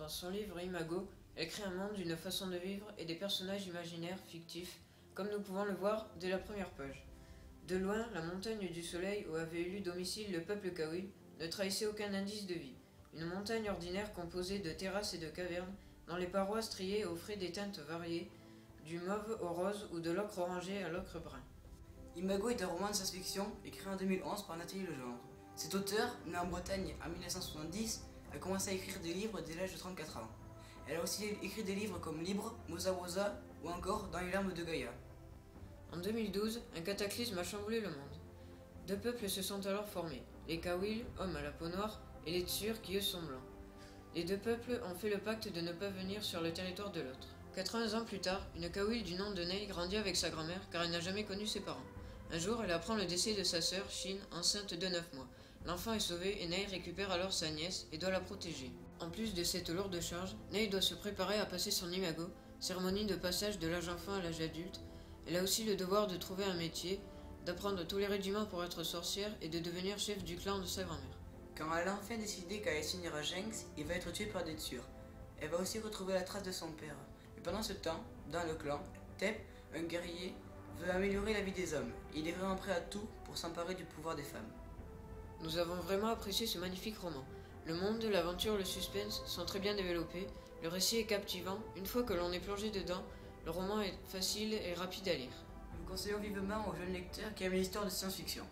Dans son livre Imago, elle crée un monde, une façon de vivre et des personnages imaginaires, fictifs, comme nous pouvons le voir dès la première page. De loin, la montagne du soleil où avait élu domicile le peuple Kawi ne trahissait aucun indice de vie. Une montagne ordinaire composée de terrasses et de cavernes, dont les parois striées offraient des teintes variées, du mauve au rose ou de l'ocre orangé à l'ocre brun. Imago est un roman de science-fiction écrit en 2011 par Nathalie Legendre. Cet auteur, né en Bretagne en 1970, a commencé à écrire des livres dès l'âge de 34 ans. Elle a aussi écrit des livres comme Libre, Mosa Wosa ou encore Dans les larmes de Gaïa. En 2012, un cataclysme a chamboulé le monde. Deux peuples se sont alors formés, les Kawil, hommes à la peau noire, et les Tsur qui eux sont blancs. Les deux peuples ont fait le pacte de ne pas venir sur le territoire de l'autre. 80 ans plus tard, une Kawil du nom de Ney grandit avec sa grand-mère car elle n'a jamais connu ses parents. Un jour, elle apprend le décès de sa sœur, Shin, enceinte de 9 mois. L'enfant est sauvé et Ney récupère alors sa nièce et doit la protéger. En plus de cette lourde charge, Ney doit se préparer à passer son imago, cérémonie de passage de l'âge enfant à l'âge adulte. Elle a aussi le devoir de trouver un métier, d'apprendre tous les rudiments pour être sorcière et de devenir chef du clan de sa grand-mère. Quand elle a enfin décidé qu'elle allait s'unir à Jenks, il va être tué par des Tsur. Elle va aussi retrouver la trace de son père. Mais pendant ce temps, dans le clan, Tep, un guerrier, veut améliorer la vie des hommes. Il est vraiment prêt à tout pour s'emparer du pouvoir des femmes. Nous avons vraiment apprécié ce magnifique roman. Le monde, l'aventure, le suspense sont très bien développés, le récit est captivant, une fois que l'on est plongé dedans, le roman est facile et rapide à lire. Nous conseillons vivement aux jeunes lecteurs qui aiment les histoires de science-fiction.